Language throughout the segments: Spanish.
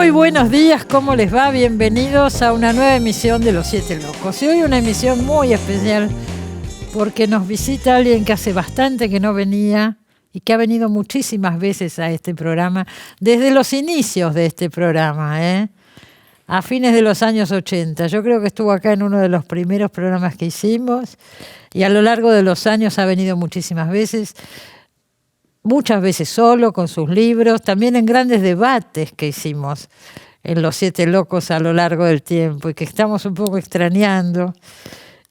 Muy buenos días, ¿cómo les va? Bienvenidos a una nueva emisión de Los Siete Locos. Y hoy una emisión muy especial porque nos visita alguien que hace bastante que no venía y que ha venido muchísimas veces a este programa, desde los inicios de este programa, a fines de los años 80. Yo creo que estuvo acá en uno de los primeros programas que hicimos y a lo largo de los años ha venido muchísimas veces. Muchas veces solo, con sus libros, también en grandes debates que hicimos en Los Siete Locos a lo largo del tiempo y que estamos un poco extrañando.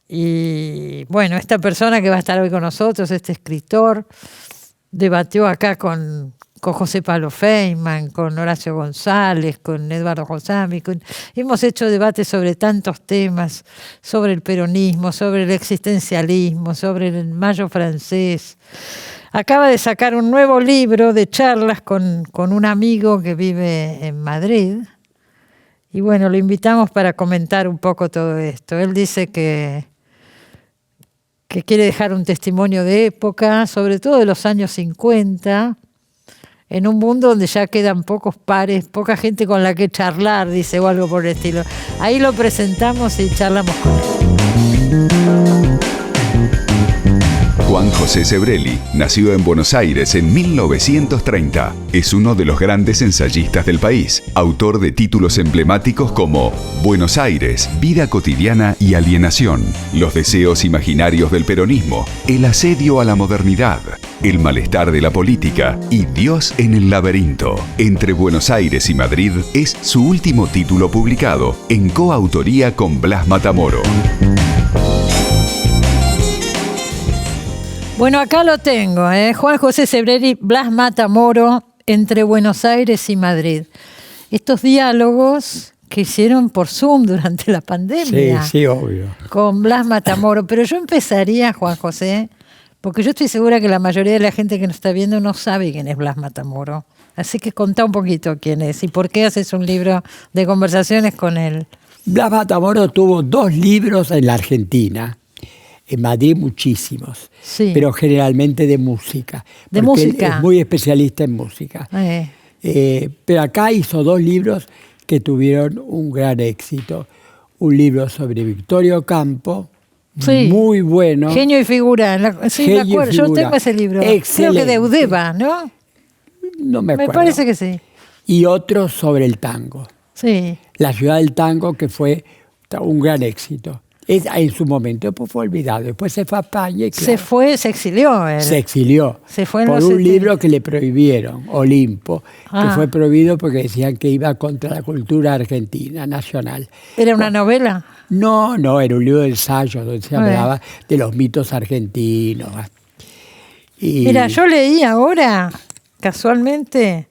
Y bueno, esta persona que va a estar hoy con nosotros, este escritor, debatió acá con José Pablo Feynman, con Horacio González, con Eduardo Josami. Hemos hecho debates sobre tantos temas, sobre el peronismo, sobre el existencialismo, sobre el Mayo francés. Acaba de sacar un nuevo libro de charlas con un amigo que vive en Madrid. Y bueno, lo invitamos para comentar un poco todo esto. Él dice que quiere dejar un testimonio de época, sobre todo de los años 50, en un mundo donde ya quedan pocos pares, poca gente con la que charlar, dice, o algo por el estilo. Ahí lo presentamos y charlamos con él. Juan José Sebrelli nació en Buenos Aires en 1930. Es uno de los grandes ensayistas del país, autor de títulos emblemáticos como Buenos Aires, Vida cotidiana y alienación, Los deseos imaginarios del peronismo, El asedio a la modernidad, El malestar de la política y Dios en el laberinto. Entre Buenos Aires y Madrid es su último título publicado, en coautoría con Blas Matamoro. Bueno, acá lo tengo, Juan José Sebrelli, Blas Matamoro, Entre Buenos Aires y Madrid. Estos diálogos que hicieron por Zoom durante la pandemia. Sí, obvio. Con Blas Matamoro. Pero yo empezaría, Juan José, porque yo estoy segura que la mayoría de la gente que nos está viendo no sabe quién es Blas Matamoro. Así que contá un poquito quién es y por qué haces un libro de conversaciones con él. Blas Matamoro tuvo 2 libros en la Argentina. En Madrid muchísimos, sí. Pero generalmente de música. ¿De música? Él es muy especialista en música. Pero acá hizo 2 libros que tuvieron un gran éxito. Un libro sobre Victorio Campo, sí, muy bueno. Genio y figura. Sí, Genio me acuerdo. Yo tengo ese libro. Excelente. Creo que de Udeva, ¿no? No me acuerdo. Me parece que sí. Y otro sobre el tango. Sí. La ciudad del tango, que fue un gran éxito. En su momento pues fue olvidado. Después se fue a España y claro, se exilió. Se exilió. Se fue por un libro que le prohibieron, Olimpo, que fue prohibido porque decían que iba contra la cultura argentina, nacional. ¿Era una novela? No, era un libro de ensayos donde se hablaba de los mitos argentinos. Mira, yo leí ahora, casualmente,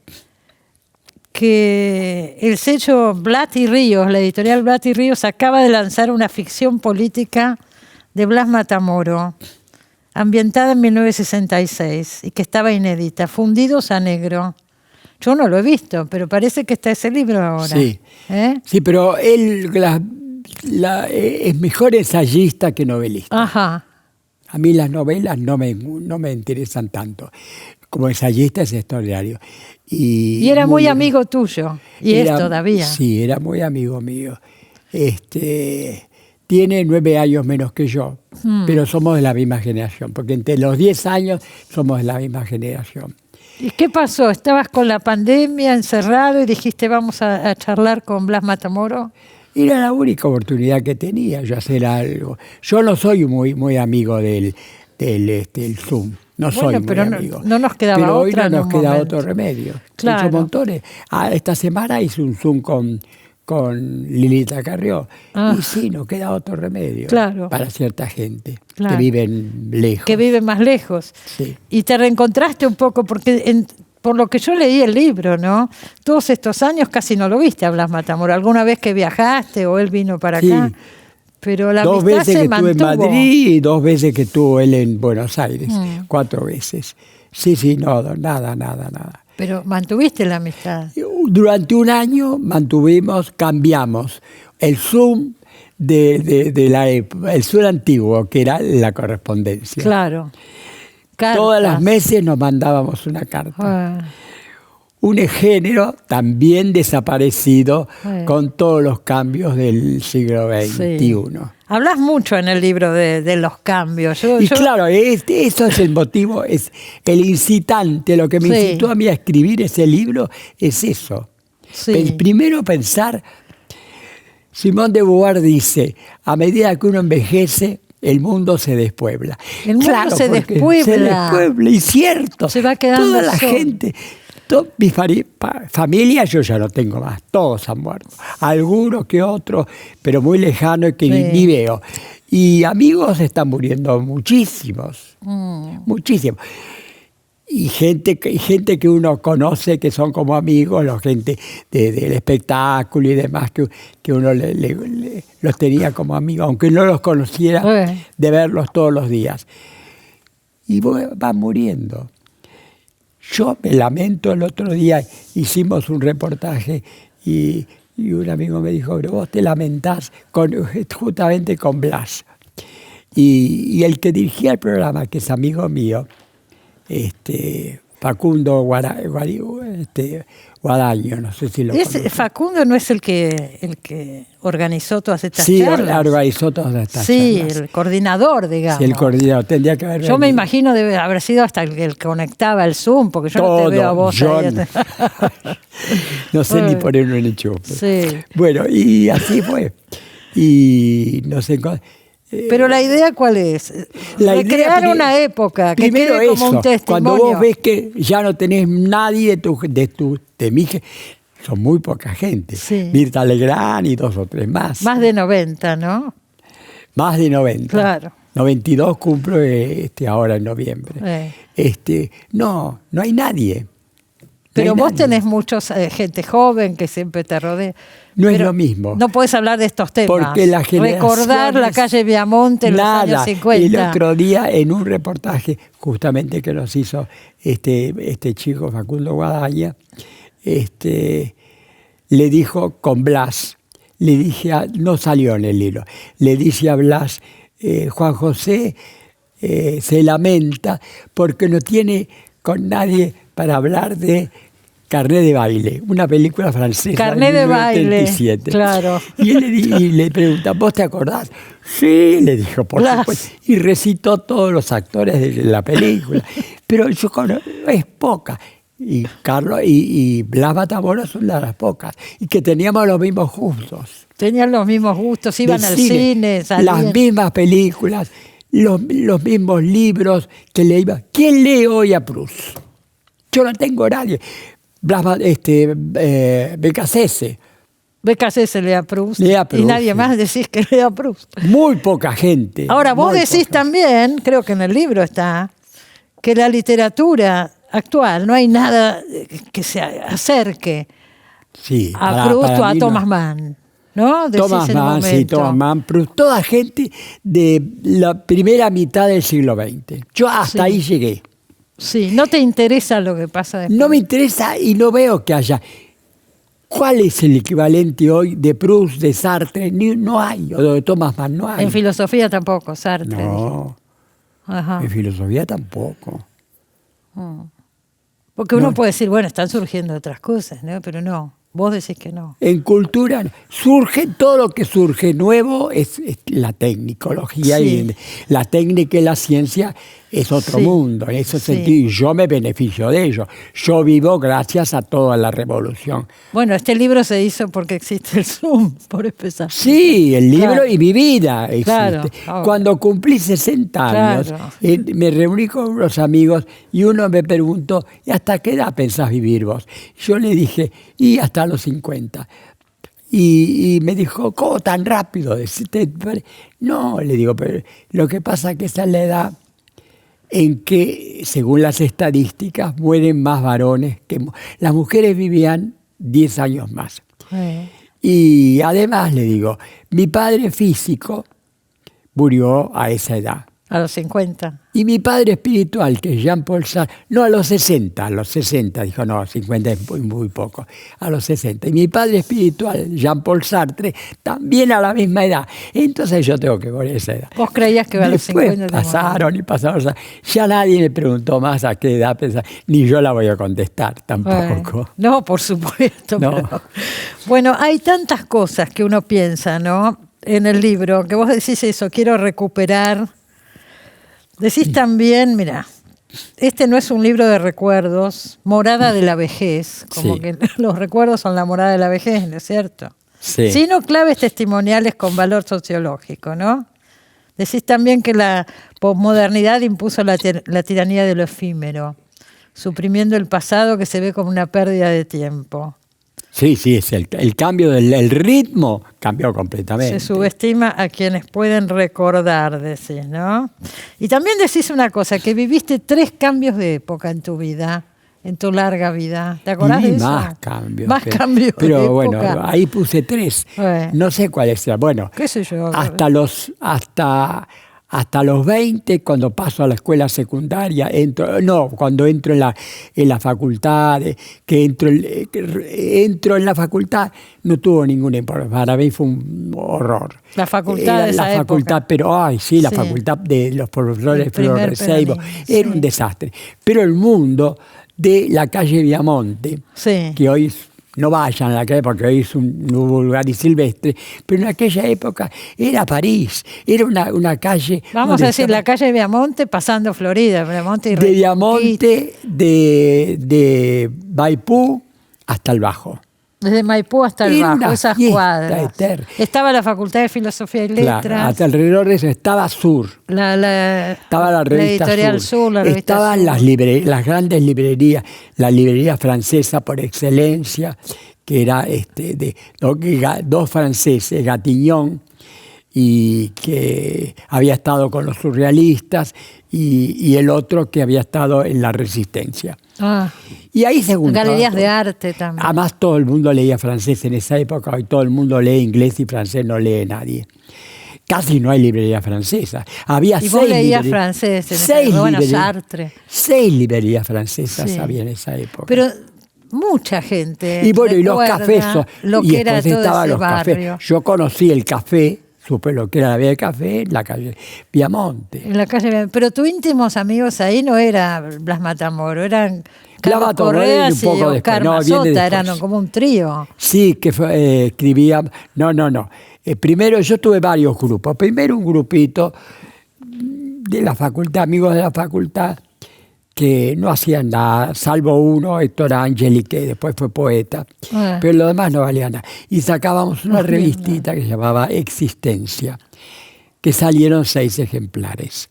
que el sello Blatt y Ríos, la editorial Blatt y Ríos, acaba de lanzar una ficción política de Blas Matamoro, ambientada en 1966 y que estaba inédita, Fundidos a Negro. Yo no lo he visto, pero parece que está ese libro ahora. Sí, sí, pero él es mejor ensayista que novelista. Ajá. A mí las novelas no me interesan tanto. Como ensayista es extraordinario. Y era muy amigo tuyo, y es todavía. Sí, era muy amigo mío. Tiene 9 años menos que yo, pero somos de la misma generación, porque entre los 10 años somos de la misma generación. ¿Y qué pasó? ¿Estabas con la pandemia encerrado y dijiste vamos a charlar con Blas Matamoro? Era la única oportunidad que tenía yo hacer algo. Yo no soy muy amigo del Zoom. No soy muy amigo. No nos quedaba pero hoy otra. No nos queda otro remedio. Claro. He hecho montones. Esta semana hice un Zoom con Lilita Carrió. Y sí, no queda otro remedio. Claro. Para cierta gente que viven lejos. Que viven más lejos. Sí. Y te reencontraste un poco, porque por lo que yo leí el libro, ¿no? Todos estos años casi no lo viste a Blas Matamoro. ¿Alguna vez que viajaste o él vino para acá? Pero la 2 amistad veces se que mantuvo. estuve en Madrid y 2 veces que estuvo él en Buenos Aires. 4 veces. Sí, nada. Pero mantuviste la amistad. Durante un año cambiamos el Zoom de la época, el Zoom antiguo, que era la correspondencia. Claro. Cartas. Todas las meses nos mandábamos una carta. un género también desaparecido con todos los cambios del siglo XXI. Sí. Hablas mucho en el libro de los cambios. Claro, eso es el motivo, es el incitante, lo que me incitó a mí a escribir ese libro es eso. Sí. Primero pensar, Simone de Beauvoir dice, a medida que uno envejece, el mundo se despuebla. El mundo se despuebla. Se despuebla, y cierto. Se va quedando toda la gente. Mi familia yo ya no tengo más, todos han muerto. Algunos que otros, pero muy lejanos que ni veo. Y amigos están muriendo muchísimos, muchísimos. Y gente que uno conoce, que son como amigos, la gente del espectáculo y demás, que uno los tenía como amigos, aunque no los conociera, de verlos todos los días. Y van muriendo. Yo me lamento, el otro día hicimos un reportaje y un amigo me dijo, pero vos te lamentás justamente con Blas. Y el que dirigía el programa, que es amigo mío, Facundo Guadaño, no sé si lo conoce. Facundo no es el que organizó todas estas charlas. Sí, organizó todas estas charlas. Sí, el coordinador, digamos. Sí, el coordinador, tendría que haber Yo me imagino debe haber sido hasta el que conectaba el Zoom, porque yo no te veo a vos ahí. No sé ni ponerlo en el enchufe. Sí. Bueno, y así fue. Y no sé. Pero la idea, ¿cuál es? Recrear una época que quede como un testimonio. Cuando vos ves que ya no tenés nadie de mi son muy poca gente. Sí. Mirta Legrand y 2 o 3 más. Más de 90, ¿no? Más de 90. Claro. 92 cumplo ahora en noviembre. No hay nadie. Pero vos tenés mucha gente joven que siempre te rodea. No es lo mismo. No podés hablar de estos temas. Porque la recordar la calle Viamonte en los años 50. El otro día, en un reportaje justamente que nos hizo este chico Facundo Guadaña, le dijo con Blas, le dije, no salió en el libro, le dice a Blas, Juan José se lamenta porque no tiene con nadie para hablar de Carnet de baile, una película francesa. Carnet de baile, claro. Y él le pregunta, ¿vos te acordás? Sí, le dijo, por supuesto. Y recitó todos los actores de la película. Pero yo es poca. Y Carlos y Blas Matamora son de las pocas. Y que teníamos los mismos gustos. Tenían los mismos gustos, iban al cine, salían. Las mismas películas, los mismos libros que leía. ¿Quién lee hoy a Proust? Yo no tengo nadie. Beccacece. Beccacece lea Proust. Y nadie más decís que lea Proust. Muy poca gente. Ahora, vos decís también, creo que en el libro está, que la literatura actual no hay nada que se acerque a Proust o a Thomas Mann. ¿No? Thomas Mann, sí, Thomas Mann, Proust, toda gente de la primera mitad del siglo XX. Yo hasta ahí llegué. Sí, no te interesa lo que pasa después. No me interesa y no veo que haya. ¿Cuál es el equivalente hoy de Proust, de Sartre? No hay, o de Thomas Mann, no hay. En filosofía tampoco, Sartre. No, en filosofía tampoco. Porque uno puede decir, bueno, están surgiendo otras cosas, ¿no? Pero no. Vos decís que no. En cultura surge todo lo que surge nuevo, es la tecnicología y la técnica y la ciencia es otro mundo. En ese sentido, y yo me beneficio de ello. Yo vivo gracias a toda la revolución. Bueno, este libro se hizo porque existe el Zoom, por empezar. Sí, el libro y mi vida existe. Claro, cuando cumplí 60 años, me reuní con unos amigos y uno me preguntó, ¿y hasta qué edad pensás vivir vos? Yo le dije, y hasta los 50. Y me dijo, ¿cómo tan rápido? No, le digo, pero lo que pasa es que esa es la edad en que, según las estadísticas, mueren más varones que las mujeres vivían 10 años más. Y además, le digo, mi padre físico murió a esa edad. A los 50. Y mi padre espiritual, que es Jean-Paul Sartre, no, a los 60, dijo, no, 50 es muy poco, a los 60. Y mi padre espiritual, Jean-Paul Sartre, también a la misma edad. Entonces yo tengo que poner esa edad. ¿Vos creías que a los 50? Pasaron y pasaron. Ya nadie me preguntó más a qué edad pensar, ni yo la voy a contestar tampoco. No, por supuesto. No. Pero, bueno, hay tantas cosas que uno piensa, ¿no? En el libro, que vos decís eso, quiero recuperar. Decís también, mira, este no es un libro de recuerdos, morada de la vejez, como sí. que los recuerdos son la morada de la vejez, ¿no es cierto? Sí. Sino claves testimoniales con valor sociológico, ¿no? Decís también que la posmodernidad impuso la tiranía de lo efímero, suprimiendo el pasado que se ve como una pérdida de tiempo. Sí, es el cambio del ritmo cambió completamente. Se subestima a quienes pueden recordar, decís, ¿no? Y también decís una cosa, que viviste 3 cambios de época en tu vida, en tu larga vida. ¿Te acordás de eso? Más cambios. Más cambios de pero época. Bueno, ahí puse 3. No sé cuáles eran. Bueno, ¿qué sé yo? Hasta los 20, cuando paso a la escuela secundaria, cuando entro en la facultad, entro en la facultad, no tuvo ninguna importancia. Para mí fue un horror. La facultad de esa facultad, época. Pero la facultad de los profesores Flor Seibo, sí. Era un desastre. Pero el mundo de la calle Viamonte, que hoy no vayan a la calle porque hoy es un vulgar y silvestre, pero en aquella época era París, era una calle... Vamos a decir, la calle Viamonte pasando Florida, Viamonte y de Viamonte, de Maipú hasta el Bajo. Desde Maipú hasta el Bajo, esas cuadras. Eterna. Estaba la Facultad de Filosofía y Letras. Claro, hasta alrededor de eso estaba Sur. Estaba la revista Editorial Sur, la revista Estaban Sur. Las grandes librerías, la librería francesa por excelencia, que era dos franceses, Gatillon, y que había estado con los surrealistas, y el otro que había estado en la Resistencia. Y ahí se juntaba. Galerías de arte también. Además, todo el mundo leía francés en esa época. Hoy todo el mundo lee inglés y francés no lee nadie. Casi no hay librería francesa. Había y vos leías francés en esa época. Bueno, Sartre. 6 librerías francesas había en esa época. Pero mucha gente. Y bueno, y los cafés. Lo que era todo ese barrio. Cafés. Yo conocí el café. Supe lo que era la vía de café en la calle Viamonte. En la calle Viamonte. Pero tus íntimos amigos ahí no eran Blas Matamoros, eran Carlos Correas y Oscar Mazota, eran como un trío. Sí, que escribían... No. Primero yo tuve varios grupos. Primero un grupito de la facultad, amigos de la facultad, que no hacían nada, salvo uno, Héctor Angeli, que después fue poeta, pero lo demás no valía nada. Y sacábamos una revistita que se llamaba Existencia, que salieron 6 ejemplares,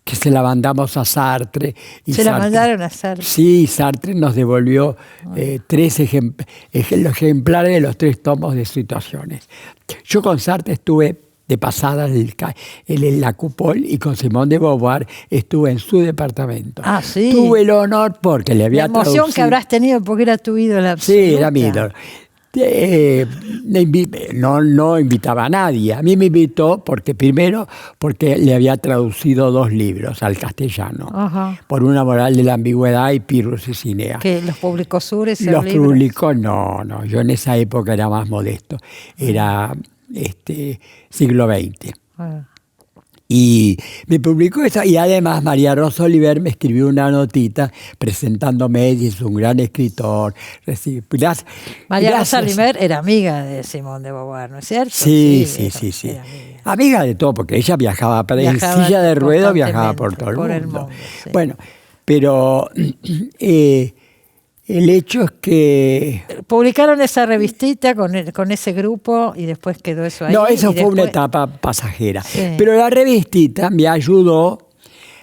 que se la mandamos a Sartre. La mandaron a Sartre? Sí, Sartre nos devolvió 3 ejemplares de los 3 tomos de Situaciones. Yo con Sartre estuve de pasada en la Cupol, y con Simone de Beauvoir estuve en su departamento. Sí. Tuve el honor porque le había traducido. La emoción que habrás tenido porque era tu ídola absoluta. Sí, era mi ídolo. No invitaba a nadie. A mí me invitó porque le había traducido 2 libros al castellano. Por Una moral de la ambigüedad y Pirrus y Cinea. ¿Que los publicó Sur esos libros? Los publicó, no. Yo en esa época era más modesto. Era siglo XX. Y me publicó eso, y además María Rosa Oliver me escribió una notita presentándome, y es un gran escritor. María Rosa Oliver era amiga de Simone de Beauvoir, ¿no es cierto? Sí. Amiga de todo, porque ella viajaba en silla de ruedas, viajaba por todo el mundo. Sí. Bueno, pero el hecho es que... Publicaron esa revistita con ese grupo y después quedó eso ahí. No, eso fue una etapa pasajera. Sí. Pero la revistita me ayudó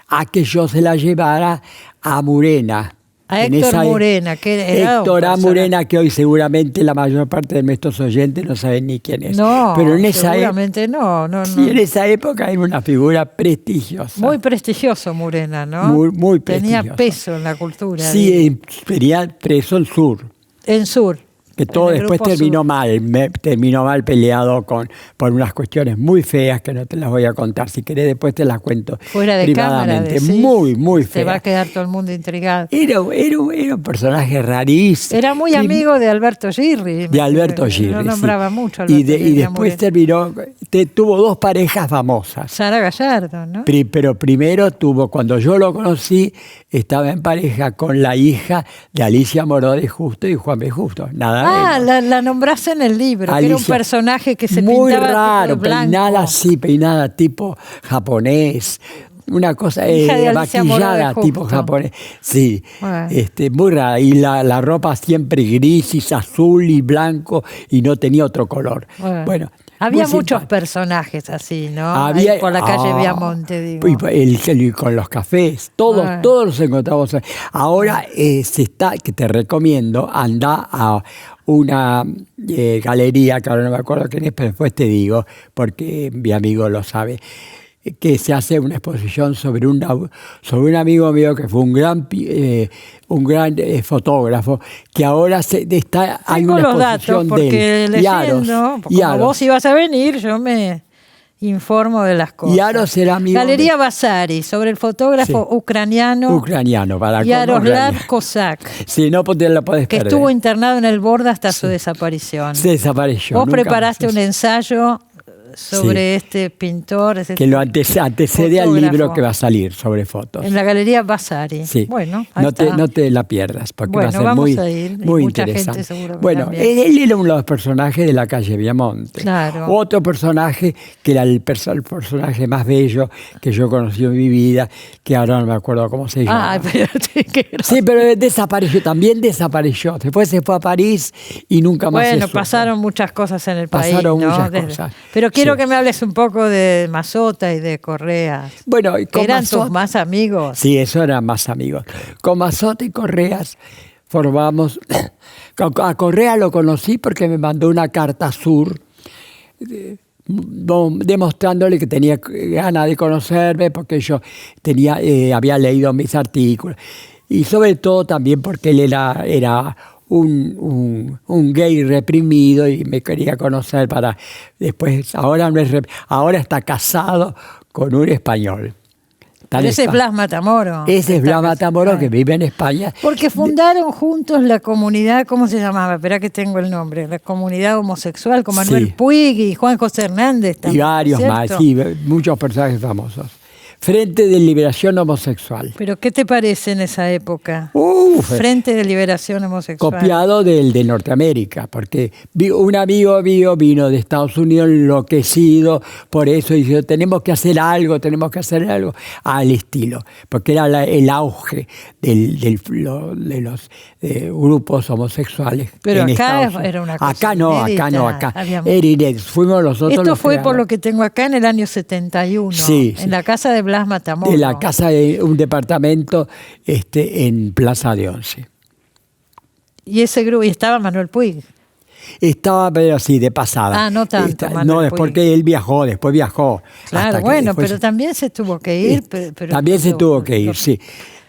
a que yo se la llevara a Murena. A Héctor Murena, que era Héctor A. Murena, que hoy seguramente la mayor parte de nuestros oyentes no saben ni quién es. No, pero en esa seguramente no. Sí, en esa época era una figura prestigiosa. Muy prestigioso Murena, ¿no? Muy prestigioso. Tenía peso en la cultura. Sí, tenía preso en Sur. En Sur. que todo después terminó mal peleado por unas cuestiones muy feas que no te las voy a contar. Si querés después te las cuento fuera de privadamente. Cámara, muy, muy feas. Se va a quedar todo el mundo intrigado. Era un personaje rarísimo. Era muy amigo de Alberto Girri. De Alberto Girri, lo nombraba mucho. Y después terminó, tuvo dos parejas famosas. Sara Gallardo, ¿no? Pero primero cuando yo lo conocí, estaba en pareja con la hija de Alicia Moró de Justo y Juan B. Justo. Nada menos. La nombraste en el libro, Alicia, que era un personaje que se muy pintaba raro, tipo de blanco. peinada tipo japonés. Una cosa maquillada tipo japonés. Sí, bueno. Muy rara. Y la ropa siempre gris, azul y blanco y no tenía otro color. Bueno, había muchos personajes así, ¿no? Había, ahí por la calle Viamonte, digo. Con los cafés, todos los encontramos. Ahora que te recomiendo, anda a una galería, que ahora no me acuerdo quién es, pero después te digo, porque mi amigo lo sabe, que se hace una exposición sobre un amigo mío que fue un gran fotógrafo, que ahora hay una exposición de él. Leyendo, como vos ibas a venir, yo me informo de las cosas. Yaros era amigo Galería Vasari, sobre el fotógrafo ucraniano Yaroslav Kozak. Sí, no te lo podés perder. Que estuvo internado en el Borda hasta su desaparición. Se desapareció. Vos preparaste un ensayo sobre este pintor. Que lo antecede al libro que va a salir sobre fotos. En la Galería Vasari. Sí. Bueno, no te la pierdas, porque va a ser muy interesante. Bueno, él era uno de los personajes de la calle Viamonte. Claro. Otro personaje que era el personaje más bello que yo conocí en mi vida, que ahora no me acuerdo cómo se llama. Sí, pero también desapareció. Después se fue a París y nunca más se supo. Pasaron muchas cosas en el país. Pasaron muchas cosas. Pero quiero que me hables un poco de Mazota y de Correas. Bueno, ¿eran tus más amigos? Sí, eso eran más amigos. Con Mazota y Correas formamos... A Correa lo conocí porque me mandó una carta Sur demostrándole que tenía ganas de conocerme porque yo había leído mis artículos. Y sobre todo también porque él era un gay reprimido y me quería conocer para después. Ahora está casado con un español. Ese es Blas Matamoro. Ese es Blas Matamoro, que vive en España. Porque fundaron juntos la comunidad, ¿cómo se llamaba? Esperá que tengo el nombre. La comunidad homosexual con Manuel Puig y Juan José Hernández también. Y varios más, sí, muchos personajes famosos. Frente de Liberación Homosexual. ¿Pero qué te parece en esa época? Frente de Liberación Homosexual. Copiado del de Norteamérica, porque un amigo mío vino de Estados Unidos enloquecido por eso y dijo, tenemos que hacer algo al estilo, porque era el auge de los grupos homosexuales. Pero acá era una cosa acá no. Fuimos nosotros. Esto fue por lo que tengo acá en el año 71, en la casa de Blas Matamoro. De la casa de un departamento en Plaza de Once. Y ese grupo, y estaba Manuel Puig. Estaba, pero sí, de pasada. No tanto. No, es porque él después viajó. Claro, pero también se tuvo que ir. También se tuvo que ir, sí.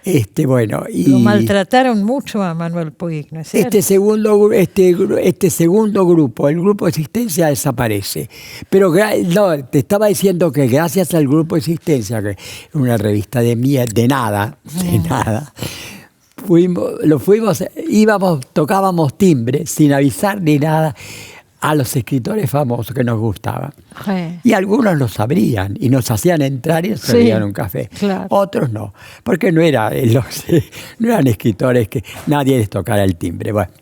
Lo maltrataron mucho a Manuel Puig, ¿no es cierto? Este segundo grupo, el Grupo Existencia, desaparece. Pero te estaba diciendo que gracias al Grupo Existencia, que es una revista de nada, tocábamos timbre sin avisar ni nada a los escritores famosos que nos gustaban. Y algunos lo sabrían y nos hacían entrar y nos servían un café. Claro. Otros no, porque no eran escritores que nadie les tocara el timbre. Bueno,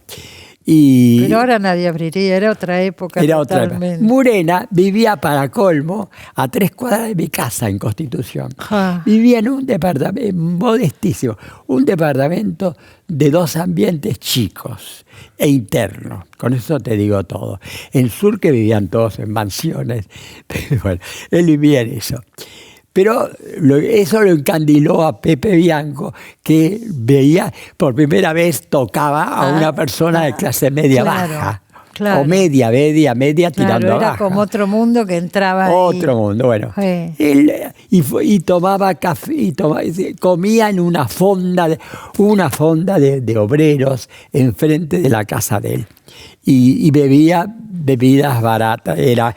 pero ahora nadie abriría, era otra época. Totalmente. Murena vivía, para colmo, a 3 cuadras de mi casa en Constitución. Vivía en un departamento modestísimo, un departamento de 2 ambientes chicos e internos. Con eso te digo todo. En Sur, que vivían todos en mansiones. Pero bueno, él vivía en eso. Pero eso lo encandiló a Pepe Bianco, que veía, por primera vez tocaba a una persona de clase media baja. Claro. O media tirando abajo. Era como otro mundo que entraba ahí. Otro mundo, bueno. Él, y tomaba café, comía en una fonda de obreros enfrente de la casa de él. y bebía bebidas baratas, era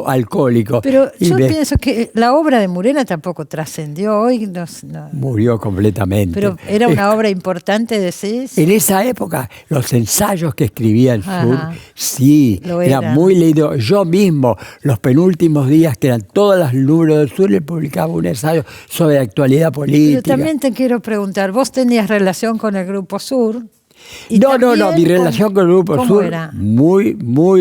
alcohólico. Pero yo pienso que la obra de Murena tampoco trascendió hoy. No. Murió completamente. Pero era una obra importante, decís. En esa época, los ensayos que escribía el Sur, sí, era muy leído. Yo mismo, los penúltimos días, que eran todos los números del Sur, le publicaba un ensayo sobre actualidad política. Pero también te quiero preguntar, vos tenías relación con el Grupo Sur. No, mi relación con el Grupo Sur era muy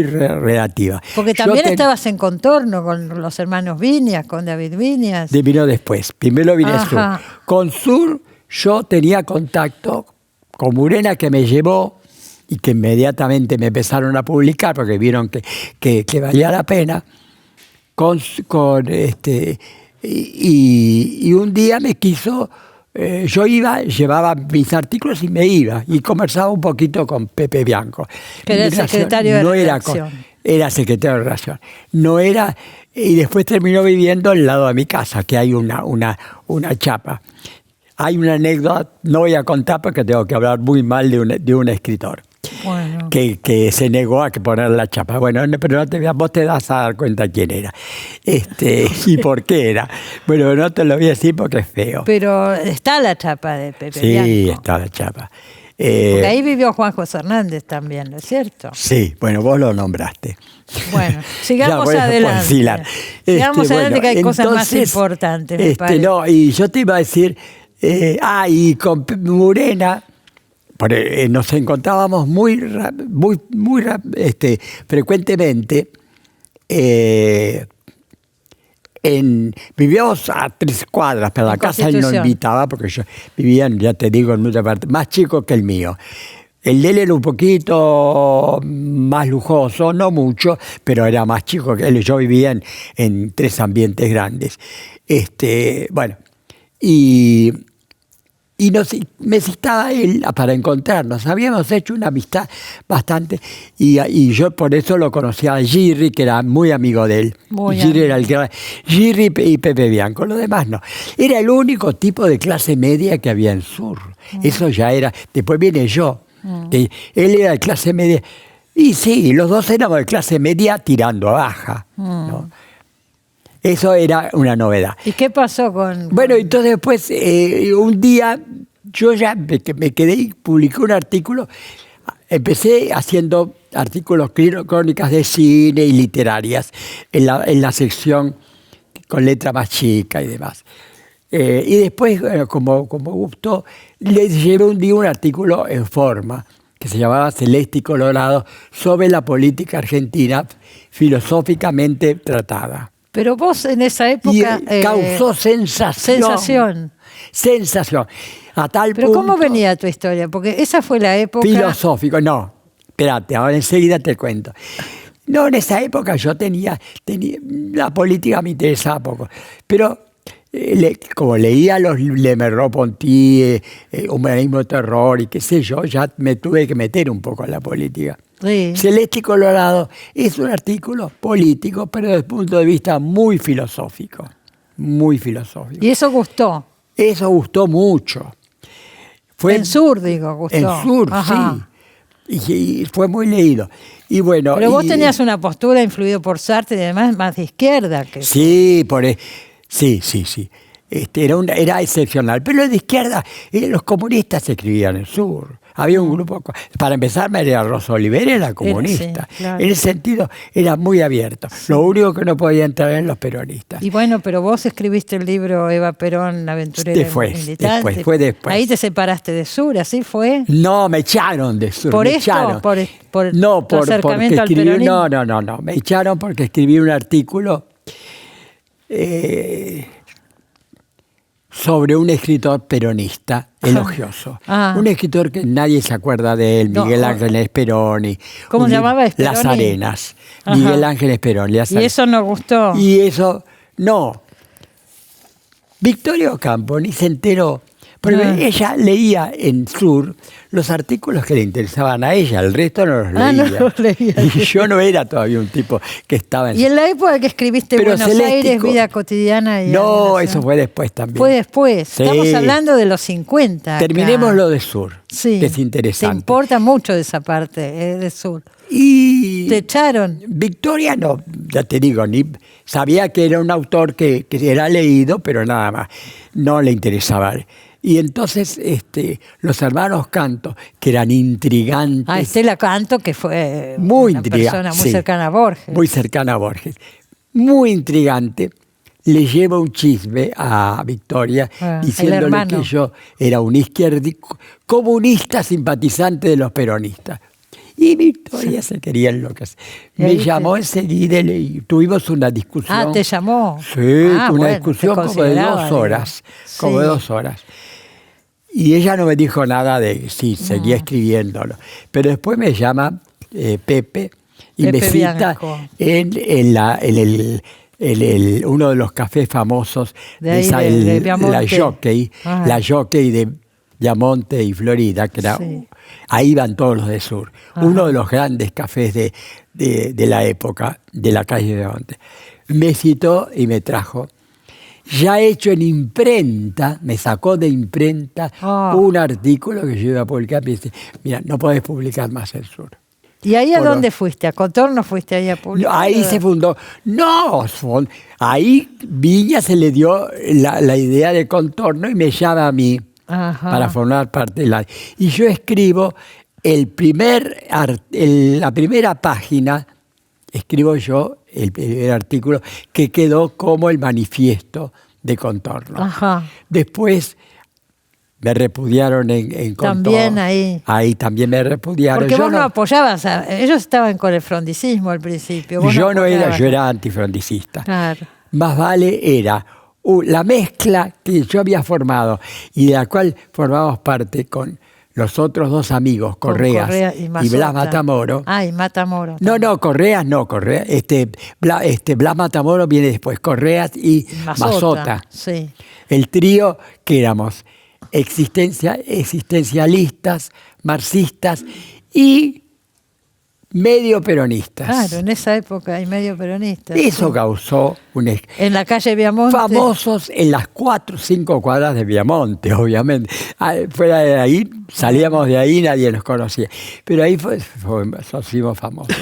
relativa. Porque también estabas en contorno con los hermanos Viñas, con David Viñas. Vino después, primero vine Sur. Con Sur yo tenía contacto con Murena, que me llevó y que inmediatamente me empezaron a publicar porque vieron que valía la pena. Y un día me quiso... yo llevaba mis artículos y me iba, y conversaba un poquito con Pepe Bianco. Que era el secretario de redacción. Era secretario de redacción. Y después terminó viviendo al lado de mi casa, que hay una chapa. Hay una anécdota, no voy a contar porque tengo que hablar muy mal de un escritor. Bueno. Que se negó a poner la chapa. Bueno, pero vos te das a dar cuenta quién era. Y por qué era. Bueno, no te lo voy a decir porque es feo. Pero está la chapa de Pepe Bianco. Sí, está la chapa. Porque ahí vivió Juan José Hernández también, ¿no es cierto? Sí, bueno, vos lo nombraste. Bueno, sigamos adelante. Sigamos adelante, que hay cosas más importantes, me parece. No, y yo te iba a decir, y con Murena... nos encontrábamos muy frecuentemente. Vivíamos a 3 cuadras, pero la casa él no invitaba, porque yo vivía, ya te digo, en otra parte, más chico que el mío. El de él era un poquito más lujoso, no mucho, pero era más chico que él. Yo vivía en 3 ambientes grandes. Bueno, y me citaba él para encontrarnos. Habíamos hecho una amistad bastante, y yo por eso lo conocía a Girri, que era muy amigo de él. Girri y Pepe Bianco, lo demás no. Era el único tipo de clase media que había en Sur. Eso ya era. Después viene yo. Él era de clase media. Y sí, los dos éramos de clase media tirando a baja, ¿no? Eso era una novedad. ¿Y qué pasó con...? Bueno, entonces después, un día, yo ya me quedé y publiqué un artículo. Empecé haciendo artículos, crónicas de cine y literarias en la sección con letra más chica y demás. Y después, como gustó, le llevé un día un artículo en Forma, que se llamaba Celeste y Colorado, sobre la política argentina filosóficamente tratada. Pero vos en esa época... causó sensación. A tal ¿Pero punto, cómo venía tu historia? Porque esa fue la época... Filosófico, no. Espérate, ahora enseguida te cuento. No, en esa época yo tenía la política me interesaba poco. Pero como leía los Le Merleau-Ponty, Humanismo de Terror y qué sé yo, ya me tuve que meter un poco en la política. Sí. Celeste y Colorado es un artículo político, pero desde el punto de vista muy filosófico. Muy filosófico. ¿Y eso gustó? Eso gustó mucho. En Sur, digo, gustó. En Sur, ajá. Sí. Y fue muy leído. Y bueno, pero vos tenías una postura influida por Sartre y además más de izquierda. Que sí, sí. Era excepcional. Pero de izquierda, los comunistas escribían en Sur. Había un grupo, para empezar, María Rosa Oliver era comunista. Sí, claro. En ese sentido, era muy abierto. Sí. Lo único que no podía entrar en los peronistas. Y bueno, pero vos escribiste el libro Eva Perón, aventurera militante. Fue después. Ahí te separaste de Sur, ¿así fue? No, me echaron de Sur. ¿Por me esto? Echaron. ¿Por tu acercamiento al peronismo? No. Me echaron porque escribí un artículo sobre un escritor peronista elogioso. Un escritor que nadie se acuerda de él, Miguel Ángel Esperoni. ¿Cómo se llamaba Esperoni? Las Arenas. Ajá. Miguel Ángel Esperoni. ¿Y eso no gustó? Y eso, no. Victorio Ocampo ni se enteró, Porque ella leía en Sur los artículos que le interesaban a ella, el resto no los leía. No los leía. Y yo no era todavía un tipo que estaba en... ¿Y en la época que escribiste Buenos Aires, vida cotidiana? No, eso fue después también. Fue después. Sí. Estamos hablando de los 50. Terminemos acá. Lo de Sur, sí. que es interesante. Te importa mucho esa parte de Sur. Y ¿te echaron? Victoria no, ya te digo, ni sabía que era un autor que era leído, pero nada más, no le interesaba. Y entonces los hermanos Canto, que eran intrigantes. Estela Canto, que fue muy una persona muy cercana a Borges. Muy cercana a Borges. Muy intrigante. Le lleva un chisme a Victoria diciéndole que yo era un comunista simpatizante de los peronistas. Y Victoria se quería enloquecer. Me llamó enseguida y tuvimos una discusión. ¿te llamó? Sí, una discusión como de 2 horas. Como de 2 horas. Y ella no me dijo nada de si seguía escribiéndolo. Pero después me llama Pepe y me cita en uno de los cafés famosos de la Jockey. La Jockey de Viamonte y Florida, que era... Sí. Ahí van todos los de Sur. Uno de los grandes cafés de la época, de la calle de Viamonte. Me citó y me trajo, ya hecho en imprenta, me sacó de imprenta un artículo que yo iba a publicar. Me dice, mira, no podés publicar más el Sur. ¿Y ahí a dónde fuiste? ¿A Contorno fuiste ahí a publicar? Ahí se fundó. No, ahí Viña se le dio la idea de Contorno y me llama a mí. Para formar parte de la... Y yo escribo la primera página, escribo yo el primer artículo que quedó como el manifiesto de Contorno. Después me repudiaron en Contorno. También ahí. Ahí también me repudiaron. Porque vos no apoyabas, ellos estaban con el frondicismo al principio. Yo era antifrondicista. Claro. Más vale era... la mezcla que yo había formado y de la cual formábamos parte con los otros 2 amigos, Correa y Blas Matamoro. Y Matamoro. No, Correas no, Correa. Blas Matamoro viene después, Correas y Mazota. Sí. El trío que éramos existencialistas, marxistas y medio peronistas. Claro, en esa época hay medio peronistas. Eso causó en la calle Viamonte. Famosos en las 4 o 5 cuadras de Viamonte, obviamente. Fuera de ahí, salíamos de ahí, nadie nos conocía. Pero ahí fuimos famosos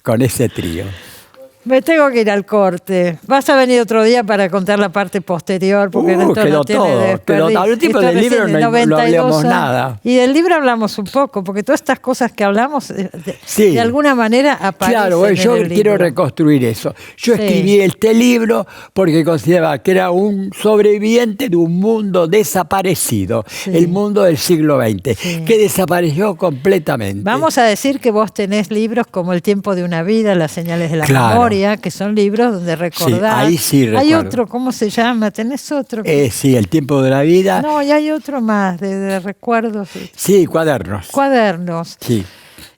con ese trío. Me tengo que ir al corte. Vas a venir otro día para contar la parte posterior, porque esto quedó no tiene todo. desperdicio. Al tipo del libro no hablamos nada. Y del libro hablamos un poco, porque todas estas cosas que hablamos, de alguna manera aparecen. Claro, yo en el quiero libro. Reconstruir eso. Yo escribí este libro porque consideraba que era un sobreviviente de un mundo desaparecido, el mundo del siglo XX, que desapareció completamente. Vamos a decir que vos tenés libros como El tiempo de una vida, Las señales de la memoria, que son libros donde recordás. Ahí sí recuerdo. Hay otro, ¿cómo se llama? ¿Tenés otro? Sí, El tiempo de la vida. No, y hay otro más de recuerdos. Sí, cuadernos. Cuadernos. Sí.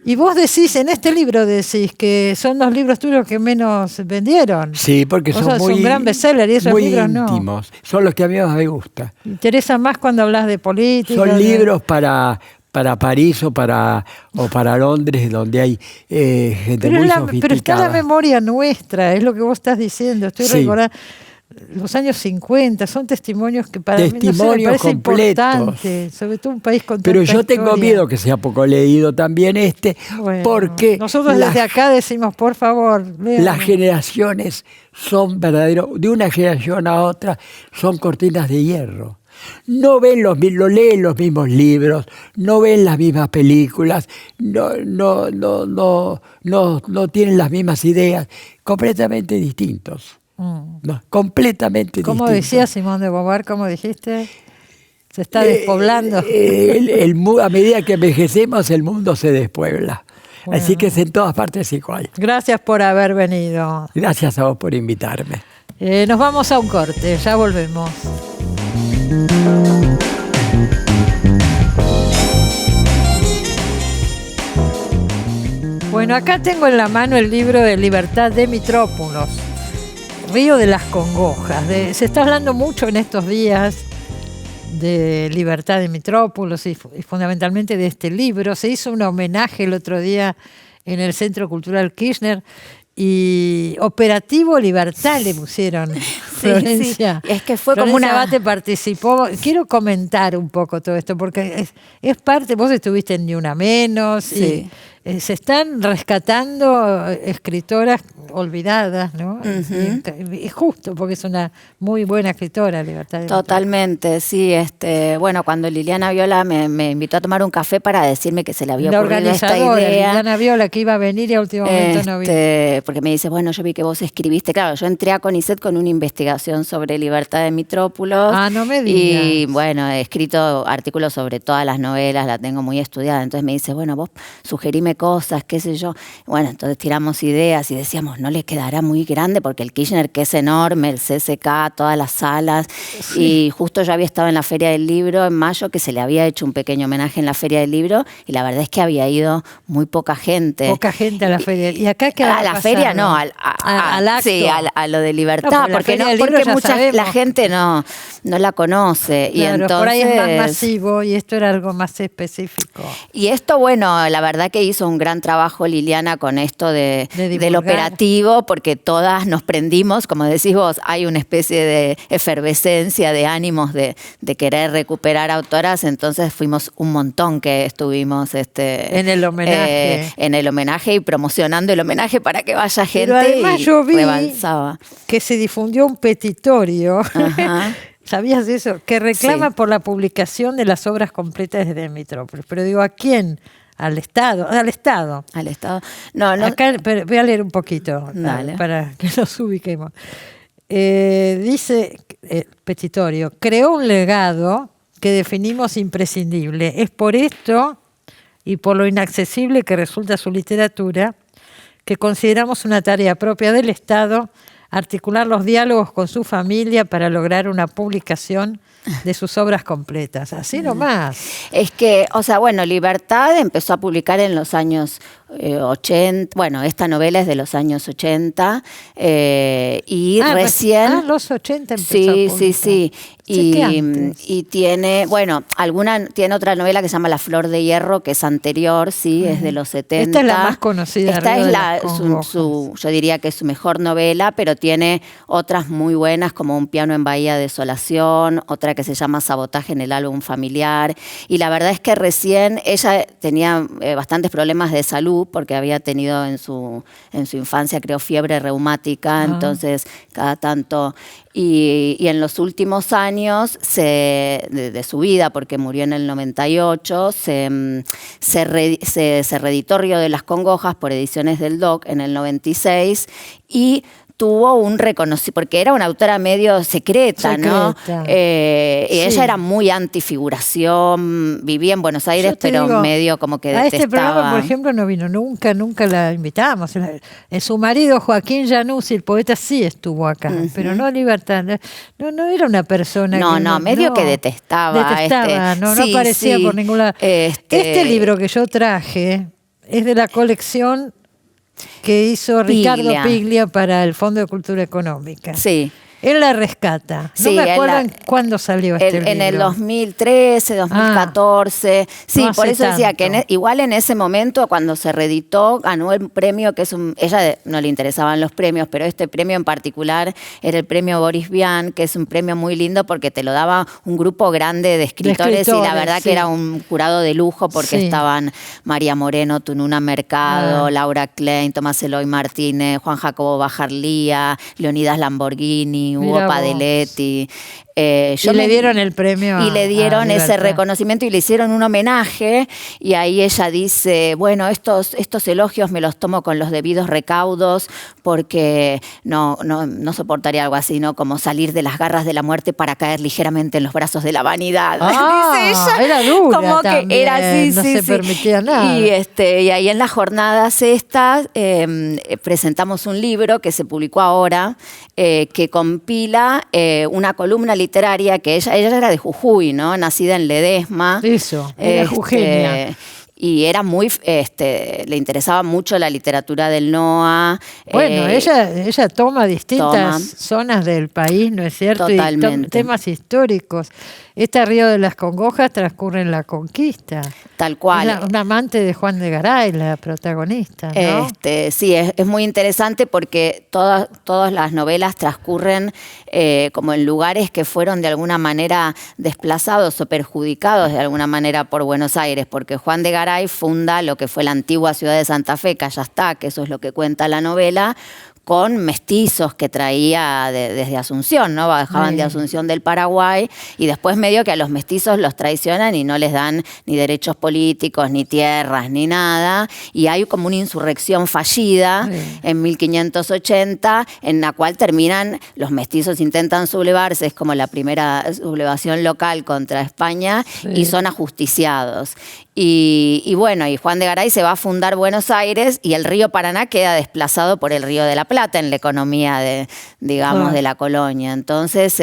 Y vos decís, en este libro decís que son los libros tuyos que menos vendieron. Sí, porque son muy... Es un gran bestseller y esos libros íntimos. Son los que a mí más me gustan. Interesa más cuando hablas de política. Son libros para París o para Londres, donde hay gente muy sofisticada. Pero está la memoria nuestra, es lo que vos estás diciendo. Estoy recordando los años 50, son testimonios que para mí me parece importante, sobre todo un país con tanta Pero yo tengo historia. miedo que sea poco leído también porque... Nosotros desde acá decimos, por favor, léanlo. Las generaciones son verdaderos, de una generación a otra, son cortinas de hierro. No leen los mismos libros, no ven las mismas películas, no tienen las mismas ideas, completamente distintos. Completamente distintos. ¿Cómo decía Simón de Beauvoir? ¿Cómo dijiste? Se está despoblando. A medida que envejecemos, el mundo se despuebla. Bueno. Así que es en todas partes igual. Gracias por haber venido. Gracias a vos por invitarme. Nos vamos a un corte, ya volvemos. Bueno, acá tengo en la mano el libro de Libertad de Mitrópolos, Río de las Congojas. Se está hablando mucho en estos días de Libertad de Mitrópolis y fundamentalmente de este libro. Se hizo un homenaje el otro día en el Centro Cultural Kirchner y Operativo Libertad le pusieron. Florencia. Sí. Es que fue Florencia como una... Abate participó. Quiero comentar un poco todo esto porque es parte, vos estuviste en Ni Una Menos Sí. y se están rescatando escritoras olvidadas, ¿no? Y es justo porque es una muy buena escritora, Libertad de Totalmente, sí. Bueno, cuando Liliana Viola me invitó a tomar un café para decirme que se le había la ocurrido esta organizadora, idea. Liliana Viola, que iba a venir y a último momento no vino. Porque me dice, bueno, yo vi que vos escribiste. Claro, yo entré a CONICET con una investigación sobre Libertad de Mitrópolis. Ah, no me digas. Y bueno, he escrito artículos sobre todas las novelas, la tengo muy estudiada. Entonces me dice, bueno, vos sugerime cosas, qué sé yo. Bueno, entonces tiramos ideas y decíamos, no le quedará muy grande porque el Kirchner, que es enorme, el CCK, todas las salas. Sí. Y justo yo había estado en la Feria del Libro en mayo, que se le había hecho un pequeño homenaje en la Feria del Libro, y la verdad es que había ido muy poca gente. Poca gente a la feria. ¿Y acá qué a la feria no, al acto. Sí, a lo de Libertad, no, porque la gente no la conoce. Claro, y entonces, por ahí es más masivo y esto era algo más específico. Y esto, bueno, la verdad que hizo un gran trabajo Liliana con esto del operativo, porque todas nos prendimos, como decís vos, hay una especie de efervescencia de ánimos de querer recuperar autoras, entonces fuimos un montón que estuvimos en el homenaje. Y promocionando el homenaje para que vaya gente. Pero además yo vi rebalsaba. Que se difundió un petitorio. ¿Sabías eso? Que reclama por la publicación de las obras completas de Mitrópolis. Pero digo, ¿a quién? Al Estado. Al Estado. No. Acá voy a leer un poquito. Dale. Para que nos ubiquemos. Dice petitorio, creó un legado que definimos imprescindible. Es por esto y por lo inaccesible que resulta su literatura que consideramos una tarea propia del Estado articular los diálogos con su familia para lograr una publicación de sus obras completas. Así nomás. Es que, Libertad empezó a publicar en los años 80, bueno, esta novela es de los años 80 y recién... los 80 empezó a publicar. Sí. Y tiene, tiene otra novela que se llama La Flor de Hierro, que es anterior, es de los 70. Esta es la más conocida. Esta es yo diría que es su mejor novela, pero tiene otras muy buenas, como Un piano en Bahía Desolación, otra que se llama Sabotaje en el álbum familiar. Y la verdad es que recién ella tenía bastantes problemas de salud, porque había tenido en su infancia, creo, fiebre reumática, entonces cada tanto... Y en los últimos años de su vida, porque murió en el 98, se reeditó Río de las Congojas por Ediciones del DOC en el 96 y tuvo un reconocimiento, porque era una autora medio secreta, ¿no? Ella era muy antifiguración, vivía en Buenos Aires, pero medio como que detestaba. A este programa, por ejemplo, no vino nunca la invitábamos. Su marido, Joaquín Januzzi, el poeta, sí estuvo acá, pero no Libertad. No era una persona que detestaba. No aparecía por ningún lado. Este libro que yo traje es de la colección que hizo Ricardo Piglia para el Fondo de Cultura Económica. Sí. Él la rescata. No me acuerdo cuándo salió este libro. En el 2013, 2014. Por eso decía que igual en ese momento, cuando se reeditó, ganó el premio, que es ella no le interesaban los premios, pero este premio en particular era el premio Boris Vian, que es un premio muy lindo porque te lo daba un grupo grande de escritores y la verdad que era un jurado de lujo porque estaban María Moreno, Tununa Mercado, Laura Klein, Tomás Eloy Martínez, Juan Jacobo Bajarlía, Leonidas Lamborghini, Hugo Padeletti. Le dieron el premio. Y le dieron ese reconocimiento y le hicieron un homenaje. Y ahí ella dice, bueno, estos elogios me los tomo con los debidos recaudos porque no soportaría algo así, ¿no? Como salir de las garras de la muerte para caer ligeramente en los brazos de la vanidad. Dice ella. Era dura como también, que era así, no se permitía nada. Y ahí en las jornadas estas presentamos un libro que se publicó ahora que compila una columna literaria que ella era de Jujuy, ¿no? Nacida en Ledesma. Eso, era jujeña. y era muy, le interesaba mucho la literatura del NOA. Bueno, ella toma distintas zonas del país, ¿no es cierto? Totalmente. Y temas históricos. Este Río de las Congojas transcurre en la conquista. Tal cual. Es una amante de Juan de Garay, la protagonista, ¿no? Sí, es muy interesante porque todas las novelas transcurren como en lugares que fueron de alguna manera desplazados o perjudicados de alguna manera por Buenos Aires, porque Juan de Garay funda lo que fue la antigua ciudad de Santa Fe, que allá está, que eso es lo que cuenta la novela, con mestizos que traía desde Asunción, ¿no? Bajaban de Asunción del Paraguay y después medio que a los mestizos los traicionan y no les dan ni derechos políticos, ni tierras, ni nada. Y hay como una insurrección fallida en 1580 en la cual los mestizos intentan sublevarse, es como la primera sublevación local contra España y son ajusticiados. Y bueno, y Juan de Garay se va a fundar Buenos Aires y el río Paraná queda desplazado por el río de la Plata en la economía de la colonia. Entonces,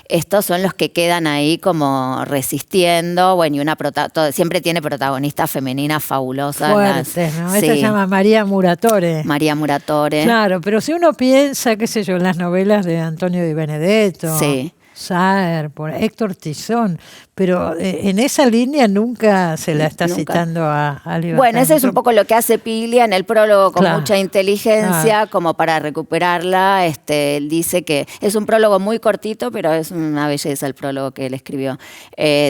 estos son los que quedan ahí como resistiendo. Bueno, y siempre tiene protagonistas femeninas fabulosas. Fuertes, ¿no? Esta se llama María Muratore. María Muratore. Claro, pero si uno piensa, qué sé yo, en las novelas de Antonio Di Benedetto. Sí. Saer, por Héctor Tizón, pero en esa línea nunca se la está citando a Libertad. Bueno, eso es un poco lo que hace Piglia en el prólogo con mucha inteligencia, como para recuperarla. Él dice que es un prólogo muy cortito, pero es una belleza el prólogo que él escribió.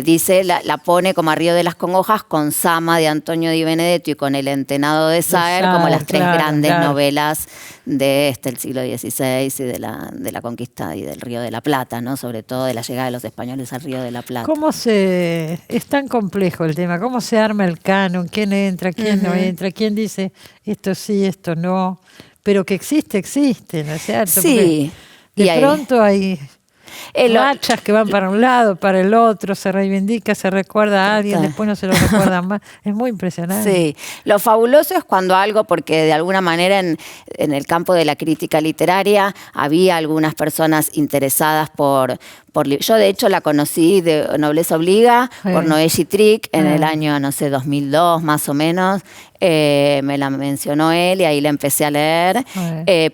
Dice, la pone como a Río de las Congojas con Sama de Antonio Di Benedetto y con El Entenado de Saer, como las tres grandes novelas del siglo XVI y de la conquista y del Río de la Plata, ¿no? Sobre todo de la llegada de los españoles al Río de la Plata. Es tan complejo el tema, cómo se arma el canon, quién entra, quién no entra, quién dice esto sí, esto no, pero que existe, ¿no es cierto? Sí. Porque de pronto hay rachas que van para un lado, para el otro, se reivindica, se recuerda a alguien, después no se lo recuerdan más. Es muy impresionante. Sí, lo fabuloso es cuando algo, porque de alguna manera en el campo de la crítica literaria había algunas personas interesadas por yo de hecho la conocí de Nobleza Obliga por Noé Gitric en el año, 2002 más o menos. Me la mencionó él y ahí la empecé a leer.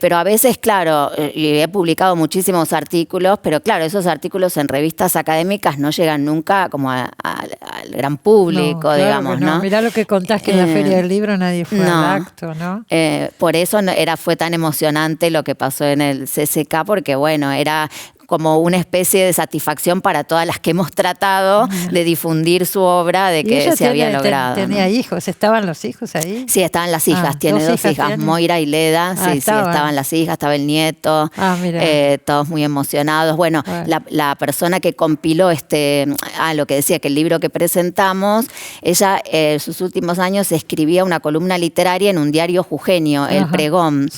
Pero a veces, claro, y he publicado muchísimos artículos, pero claro, esos artículos en revistas académicas no llegan nunca como al gran público, digamos, ¿no? Mirá lo que contás que en la Feria del Libro nadie fue al acto, ¿no? Por eso fue tan emocionante lo que pasó en el CCK, porque bueno, era como una especie de satisfacción para todas las que hemos tratado de difundir su obra, de que se había logrado. ¿Tenía hijos? ¿Estaban los hijos ahí? Sí, estaban las hijas. Tiene dos hijas, Moira y Leda. Sí, estaban las hijas, estaba el nieto. Todos muy emocionados. Bueno, la persona que compiló lo que decía, que el libro que presentamos, ella sus últimos años escribía una columna literaria en un diario jujeño, El Pregón,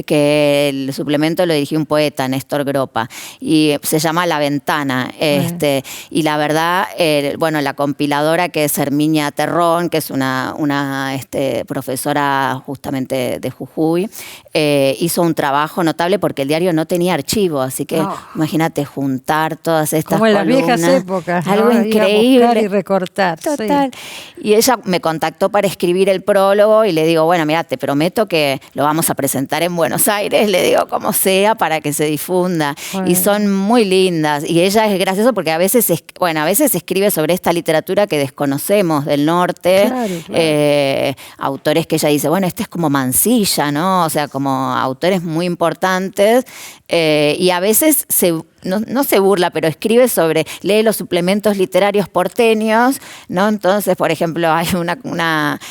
que el suplemento lo dirigió un poeta, Néstor Gropa. Y se llama La Ventana. Y la verdad, la compiladora, que es Herminia Terrón, que es una profesora justamente de Jujuy, hizo un trabajo notable porque el diario no tenía archivo, así que imagínate juntar todas estas columnas. Como en las viejas épocas, algo increíble. Ir a buscar y recortar. Total. Y ella me contactó para escribir el prólogo y le digo, bueno, mira, te prometo que lo vamos a presentar en Buenos Aires, le digo, como sea, para que se difunda. Y son muy lindas, y ella es graciosa porque a veces escribe sobre esta literatura que desconocemos del norte, autores que ella dice, bueno, este es como Mansilla, ¿no? O sea, como autores muy importantes, y a veces no se burla, pero lee los suplementos literarios porteños, ¿no? Entonces, por ejemplo, hay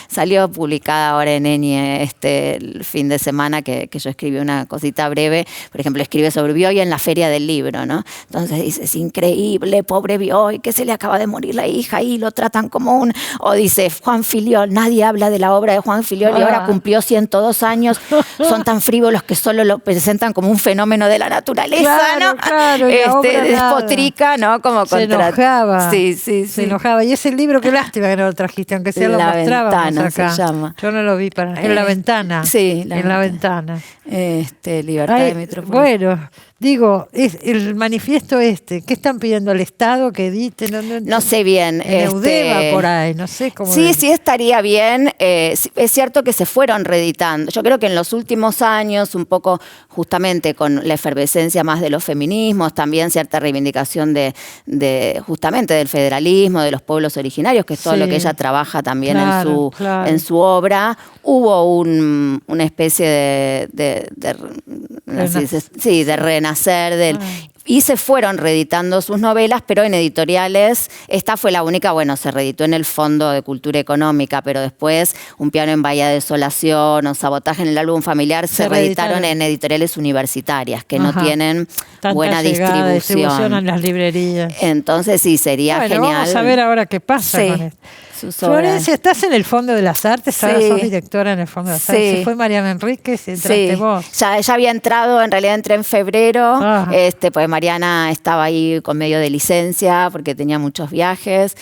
salió publicada ahora en Enie el fin de semana que yo escribí una cosita breve, por ejemplo, escribe sobre Bioy en la Feria del Libro, ¿no? Entonces dice, es increíble, pobre Bioy, que se le acaba de morir la hija y lo tratan como o dice, Juan Filiol, nadie habla de la obra de Juan Filiol y ahora cumplió 102 años, son tan frívolos que solo lo presentan como un fenómeno de la naturaleza, ¿no? Despotrica, ¿no? Como se enojaba. Sí. Se enojaba. Y ese libro, qué lástima que no lo trajiste, aunque sea lo mostrábamos Ventana, acá. se llama. Yo no lo vi en La Ventana. Sí, en La Ventana. Libertad de Metrópolis. Bueno, Digo, el manifiesto ¿qué están pidiendo al Estado que edite? No sé bien. En Eudeva por ahí, no sé cómo. Sí, sí estaría bien. Es cierto que se fueron reeditando. Yo creo que en los últimos años, un poco justamente con la efervescencia más de los feminismos, también cierta reivindicación de justamente del federalismo, de los pueblos originarios, que es todo lo que ella trabaja también en su obra, hubo una especie de renacer y se fueron reeditando sus novelas, pero en editoriales. Esta fue la única, se reeditó en el Fondo de Cultura Económica, pero después Un piano en Bahía Desolación o Sabotaje en el álbum familiar se reeditaron en editoriales universitarias que no tienen buena distribución en las librerías. Entonces sí, sería genial. Vamos a ver ahora qué pasa con esto. Florencia, estás en el Fondo de las Artes, ahora sos directora en el Fondo de las Artes. Se fue Mariana Enríquez y entraste vos. Ya había entrado, en realidad entré en febrero, pues Mariana estaba ahí con medio de licencia porque tenía muchos viajes.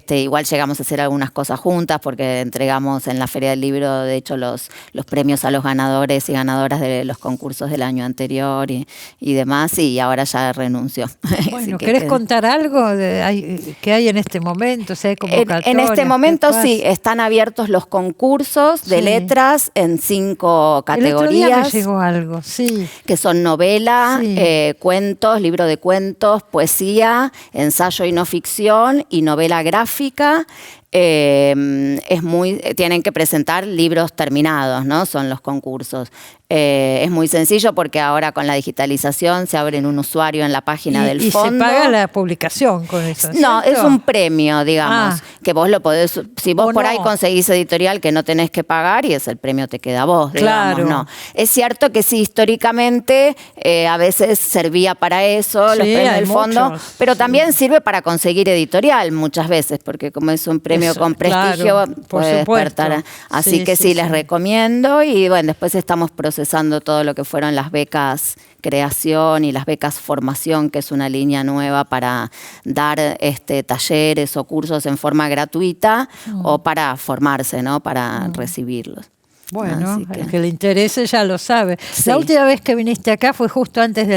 Igual llegamos a hacer algunas cosas juntas porque entregamos en la Feria del Libro, de hecho, los premios a los ganadores y ganadoras de los concursos del año anterior y demás, y ahora ya renunció. Bueno, ¿querés contar algo que hay en este momento? O sea, hay convocatorias. En este momento sí, están abiertos los concursos de letras en 5 categorías. El otro día me llegó algo, que son novela, cuentos, libro de cuentos, poesía, ensayo y no ficción y novela gráfica. Tienen que presentar libros terminados, ¿no? Son los concursos. Es muy sencillo porque ahora con la digitalización se abren un usuario en la página del fondo. ¿Y se paga la publicación con eso? No, es un premio, digamos, que vos lo podés, si vos por ahí conseguís editorial que no tenés que pagar y el premio te queda a vos, digamos, no. Es cierto que sí, históricamente a veces servía para eso, los premios del fondo, pero también sirve para conseguir editorial muchas veces, porque como es un premio con prestigio, puede despertar. Así que sí, les recomiendo y después estamos procesando todo lo que fueron las becas creación y las becas formación, que es una línea nueva para dar talleres o cursos en forma gratuita o para formarse, ¿no? Para recibirlos. Bueno, el que le interese ya lo sabe. La última vez que viniste acá fue justo antes de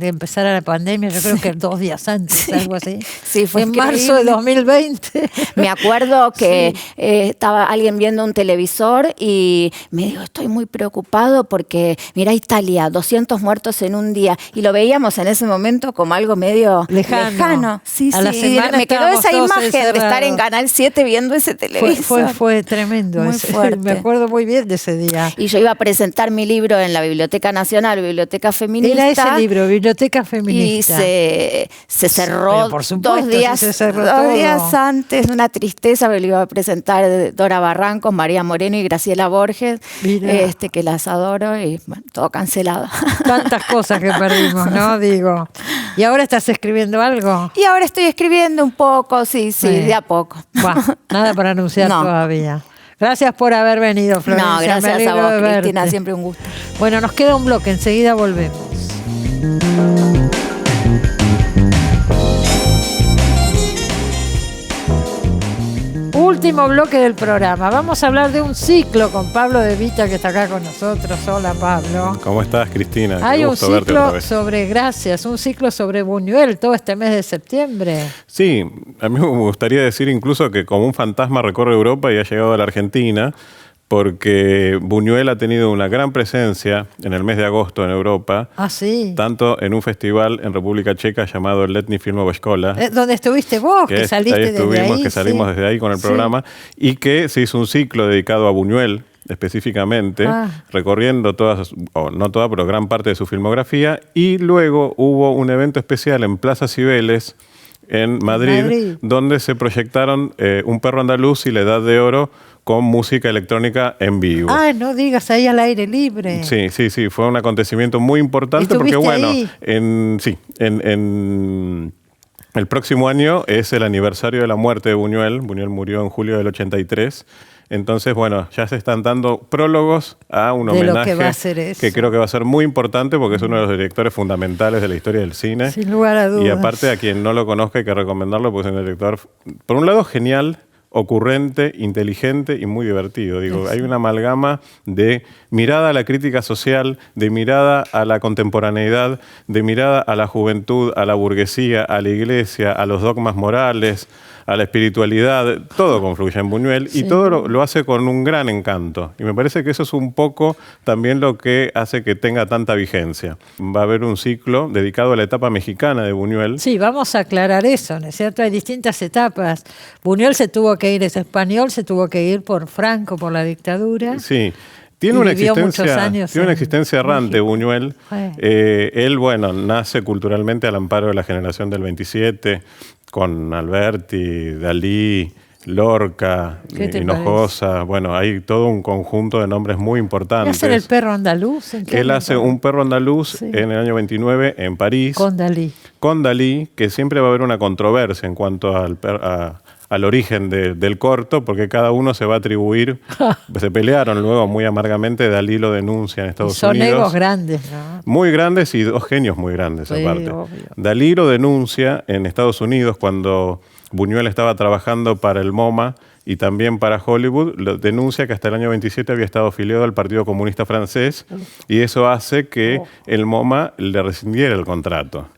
empezar la pandemia, yo creo que 2 días antes, algo así. Sí, fue en marzo de 2020. Me acuerdo que estaba alguien viendo un televisor y me dijo, estoy muy preocupado porque, mira Italia, 200 muertos en un día. Y lo veíamos en ese momento como algo medio lejano. Sí, a la semana me quedó esa imagen de estar en Canal 7 viendo ese televisor. Fue tremendo. Muy fuerte. Me acuerdo muy bien de ese día. Y yo iba a presentar mi libro en la Biblioteca Nacional, Biblioteca Feminista. Era ese libro, Biblioteca Feminista. Y se cerró por supuesto, 2 días antes, una tristeza, me lo iba a presentar Dora Barrancos, María Moreno y Graciela Borges, que las adoro, y todo cancelado. Tantas cosas que perdimos, ¿no? Digo. ¿Y ahora estás escribiendo algo? Y ahora estoy escribiendo un poco, sí, de a poco. Nada para anunciar todavía. Gracias por haber venido, Florencia. No, gracias a vos, Cristina, siempre un gusto. Bueno, nos queda un bloque, enseguida volvemos. Último bloque del programa. Vamos a hablar de un ciclo con Pablo De Vita, que está acá con nosotros. Hola, Pablo. ¿Cómo estás, Cristina? Hay un ciclo sobre Gracias, un ciclo sobre Buñuel, todo este mes de septiembre. Sí, a mí me gustaría decir incluso que como un fantasma recorre Europa y ha llegado a la Argentina, porque Buñuel ha tenido una gran presencia en el mes de agosto en Europa. Ah, sí. Tanto en un festival en República Checa llamado Letní Filmová Škola. ¿Dónde estuviste vos? Que saliste desde ahí. Que salimos desde ahí con el programa. Y que se hizo un ciclo dedicado a Buñuel específicamente, recorriendo no toda, pero gran parte de su filmografía. Y luego hubo un evento especial en Plaza Cibeles, en Madrid, donde se proyectaron Un perro andaluz y La Edad de Oro con música electrónica en vivo. Ah, no digas, ahí al aire libre. Sí, fue un acontecimiento muy importante porque en el próximo año es el aniversario de la muerte de Buñuel. Buñuel murió en julio del 83. Entonces, ya se están dando prólogos a un homenaje que creo que va a ser muy importante porque es uno de los directores fundamentales de la historia del cine. Sin lugar a dudas. Y aparte, a quien no lo conozca hay que recomendarlo porque es un director, por un lado, genial, ocurrente, inteligente y muy divertido. Digo, hay una amalgama de mirada a la crítica social, de mirada a la contemporaneidad, de mirada a la juventud, a la burguesía, a la iglesia, a los dogmas morales, a la espiritualidad. Todo confluye en Buñuel y todo lo hace con un gran encanto. Y me parece que eso es un poco también lo que hace que tenga tanta vigencia. Va a haber un ciclo dedicado a la etapa mexicana de Buñuel. Sí, vamos a aclarar eso, ¿no es cierto? Hay distintas etapas. Buñuel se tuvo que ir, es español, se tuvo que ir por Franco, por la dictadura. Sí. Tiene una existencia errante, Buñuel. Él, bueno, nace culturalmente al amparo de la generación del 27, con Alberti, Dalí, Lorca, Hinojosa. Bueno, hay todo un conjunto de nombres muy importantes. ¿Hace el perro andaluz? Él hace un perro andaluz en el año 29 en París. Con Dalí. Con Dalí, que siempre va a haber una controversia en cuanto al origen del corto, porque cada uno se va a atribuir, se pelearon luego muy amargamente, Dalí lo denuncia en Estados Unidos. Son egos grandes, ¿no? Muy grandes y dos genios muy grandes aparte. Obvio. Dalí lo denuncia en Estados Unidos cuando Buñuel estaba trabajando para el MoMA y también para Hollywood, lo denuncia que hasta el año 27 había estado afiliado al Partido Comunista Francés y eso hace que el MoMA le rescindiera el contrato.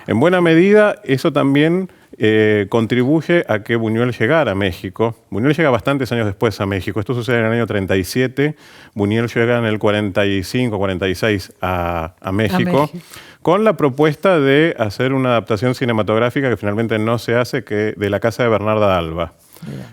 En buena medida, eso también contribuye a que Buñuel llegara a México. Buñuel llega bastantes años después a México. Esto sucede en el año 37. Buñuel llega en el 45, 46 a México. Con la propuesta de hacer una adaptación cinematográfica que finalmente no se hace, que de La casa de Bernarda Alba.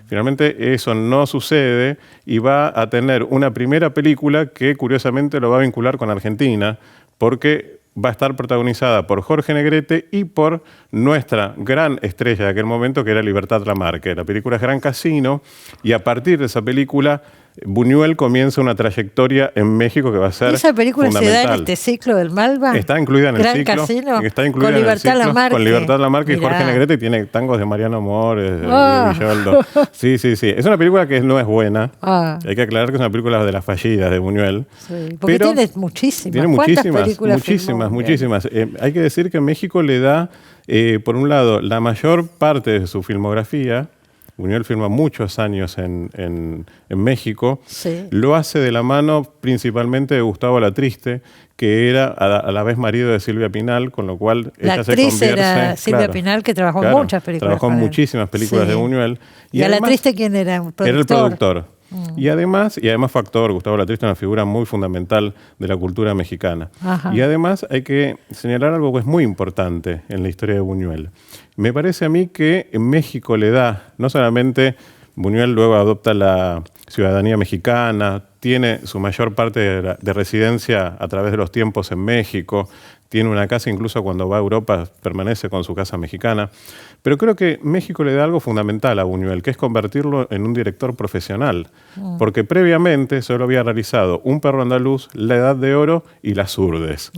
Finalmente eso no sucede y va a tener una primera película que curiosamente lo va a vincular con Argentina, porque va a estar protagonizada por Jorge Negrete y por nuestra gran estrella de aquel momento, que era Libertad Lamarque. La película es Gran Casino y a partir de esa película Buñuel comienza una trayectoria en México que va a ser ¿Esa película fundamental. se da en este ciclo del Malva? Está incluida en el Gran ciclo. Casino, Está incluida con Libertad Lamarque. Con Libertad Lamarque y Jorge Negrete, tiene tangos de Mariano Mores, de Villoldo. Sí. Es una película que no es buena. Hay que aclarar que es una película de las fallidas de Buñuel. Sí, porque tiene muchísimas. Muchísimas. Hay que decir que México le da, por un lado, la mayor parte de su filmografía. Buñuel firma muchos años en México. Lo hace de la mano principalmente de Gustavo Latriste, que era a la vez marido de Silvia Pinal, con lo cual ella se convierte... era Silvia Pinal, que trabajó en muchas películas. Trabajó en muchísimas películas de Buñuel. ¿Y además, Latriste quién era? Era el productor. Y además fue actor. Gustavo Latriste es una figura muy fundamental de la cultura mexicana. Y además hay que señalar algo que es muy importante en la historia de Buñuel. Me parece a mí que en México le da, no solamente Buñuel luego adopta la ciudadanía mexicana, tiene su mayor parte de residencia a través de los tiempos en México, tiene una casa, incluso cuando va a Europa permanece con su casa mexicana. Pero creo que México le da algo fundamental a Buñuel, que es convertirlo en un director profesional. Porque previamente solo había realizado Un perro andaluz, La edad de oro y Las Urdes.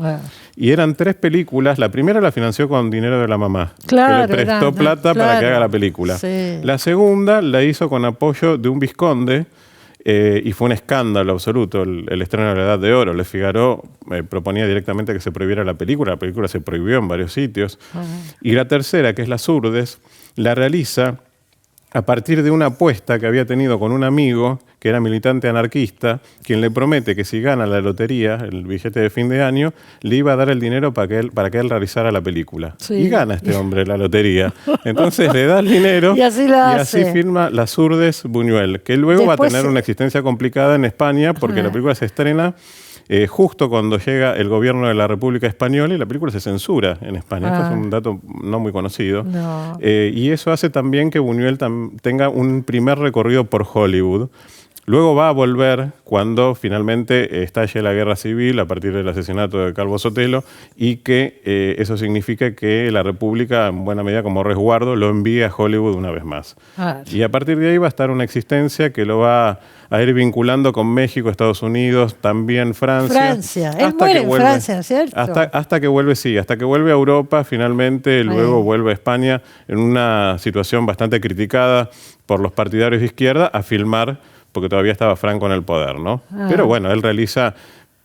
Y eran 3 películas. La primera la financió con dinero de la mamá, que le prestó plata para que haga la película. La segunda la hizo con apoyo de un vizconde, y fue un escándalo absoluto el estreno de La Edad de Oro. Le Figaro proponía directamente que se prohibiera la película se prohibió en varios sitios. Y la tercera, que es Las Urdes, la realiza a partir de una apuesta que había tenido con un amigo que era militante anarquista, quien le promete que si gana la lotería, el billete de fin de año, le iba a dar el dinero para que él realizara la película. Y gana este hombre la lotería. Entonces le da el dinero y así filma Las Urdes Buñuel, que luego va a tener una existencia complicada en España porque la película se estrena justo cuando llega el gobierno de la República Española y la película se censura en España. Esto es un dato no muy conocido. Y eso hace también que Buñuel tenga un primer recorrido por Hollywood. Luego va a volver cuando finalmente estalle la guerra civil a partir del asesinato de Calvo Sotelo y que eso significa que la República, en buena medida como resguardo, lo envía a Hollywood una vez más. Y a partir de ahí va a estar una existencia que lo va a ir vinculando con México, Estados Unidos, también Francia. Él muere en Francia, ¿cierto? Hasta que vuelve a Europa, finalmente, luego vuelve a España en una situación bastante criticada por los partidarios de izquierda a filmar, porque todavía estaba Franco en el poder, ¿no? Pero bueno, él realiza,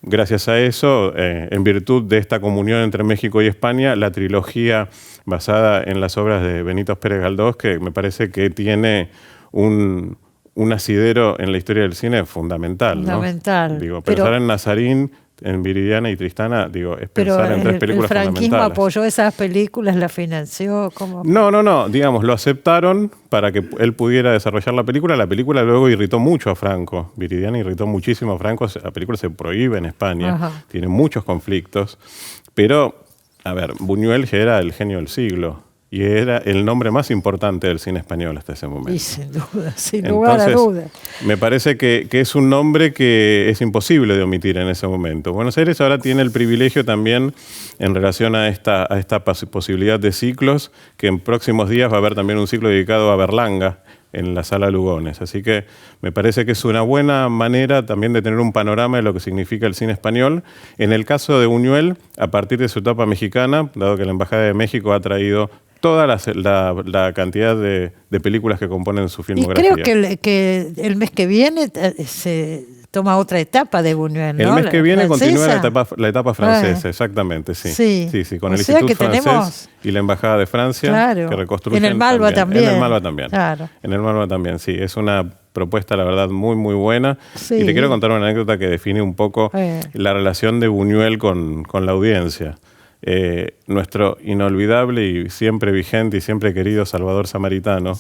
gracias a eso, en virtud de esta comunión entre México y España, la trilogía basada en las obras de Benito Pérez Galdós, que me parece que tiene un asidero en la historia del cine fundamental. Fundamental. Digo, pensar en Nazarín, en Viridiana y Tristana, digo, es pensar en tres películas fundamentales. ¿El franquismo apoyó esas películas, las financió? ¿Cómo? No, digamos, lo aceptaron para que él pudiera desarrollar la película. La película luego irritó mucho a Franco. Viridiana irritó muchísimo a Franco. La película se prohíbe en España, tiene muchos conflictos, pero, a ver, Buñuel ya era el genio del siglo. Y era el nombre más importante del cine español hasta ese momento. Y sin duda, sin lugar a dudas. Me parece que es un nombre que es imposible de omitir en ese momento. Buenos Aires ahora tiene el privilegio también en relación a esta posibilidad de ciclos, que en próximos días va a haber también un ciclo dedicado a Berlanga en la Sala Lugones. Así que me parece que es una buena manera también de tener un panorama de lo que significa el cine español. En el caso de Buñuel, a partir de su etapa mexicana, dado que la Embajada de México ha traído toda la cantidad de películas que componen su filmografía. Y creo que el mes que viene se toma otra etapa de Buñuel, ¿no? El mes que viene continúa la etapa francesa, exactamente, sí. Sí, con el Instituto Francés y la Embajada de Francia, que reconstruyen. En el Malva también. En el Malva también. Claro. En el Malva también, sí. Es una propuesta, la verdad, muy, muy buena. Sí. Y te quiero contar una anécdota que define un poco la relación de Buñuel con la audiencia. Nuestro inolvidable y siempre vigente y siempre querido Salvador Samaritano,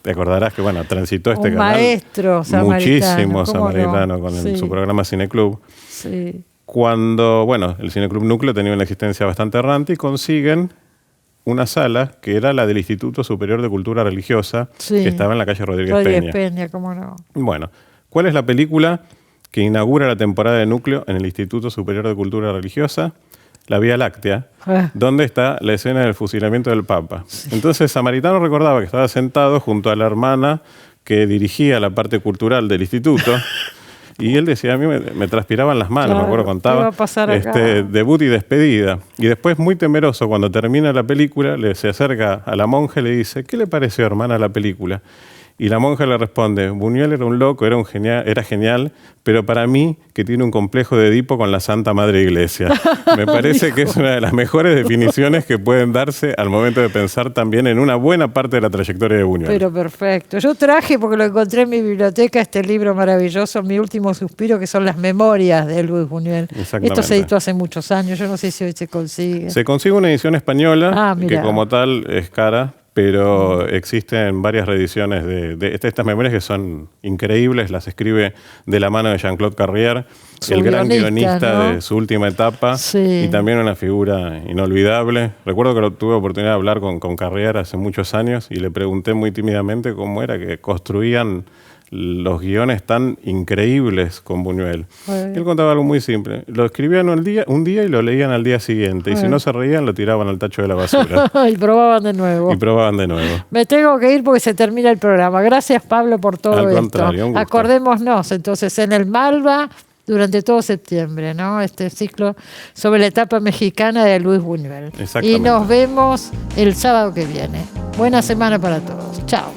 te acordarás que transitó este canal, maestro muchísimo samaritano con su programa Cineclub. Sí. Cuando el Cineclub Núcleo tenía una existencia bastante errante y consiguen una sala que era la del Instituto Superior de Cultura Religiosa, que estaba en la calle Rodríguez Peña, cómo no. Bueno, ¿cuál es la película que inaugura la temporada de Núcleo en el Instituto Superior de Cultura Religiosa? La Vía Láctea, donde está la escena del fusilamiento del Papa. Entonces Samaritano recordaba que estaba sentado junto a la hermana que dirigía la parte cultural del instituto, y él decía, a mí me transpiraban las manos, me acuerdo, contaba, debut y despedida. Y después, muy temeroso, cuando termina la película, se acerca a la monja y le dice, ¿qué le pareció, hermana, la película? Y la monja le responde, Buñuel era un loco, era genial, pero para mí, que tiene un complejo de Edipo con la Santa Madre Iglesia. Me parece que es una de las mejores definiciones que pueden darse al momento de pensar también en una buena parte de la trayectoria de Buñuel. Pero perfecto. Yo traje, porque lo encontré en mi biblioteca, este libro maravilloso, Mi último suspiro, que son las memorias de Luis Buñuel. Esto se editó hace muchos años, yo no sé si hoy se consigue. Se consigue una edición española, que como tal es cara, pero existen varias reediciones de estas memorias que son increíbles. Las escribe de la mano de Jean-Claude Carrière, el gran guionista, ¿no?, de su última etapa, y también una figura inolvidable. Recuerdo que tuve oportunidad de hablar con Carrière hace muchos años y le pregunté muy tímidamente cómo era que construían los guiones tan increíbles con Buñuel. Él contaba algo muy simple. Lo escribían un día y lo leían al día siguiente. Y si no se reían, lo tiraban al tacho de la basura. Y probaban de nuevo. Me tengo que ir porque se termina el programa. Gracias, Pablo, por todo esto. Al contrario, un gusto. Acordémonos, entonces, en el Malva, durante todo septiembre, ¿no? Este ciclo sobre la etapa mexicana de Luis Buñuel. Y nos vemos el sábado que viene. Buena semana para todos. Chao.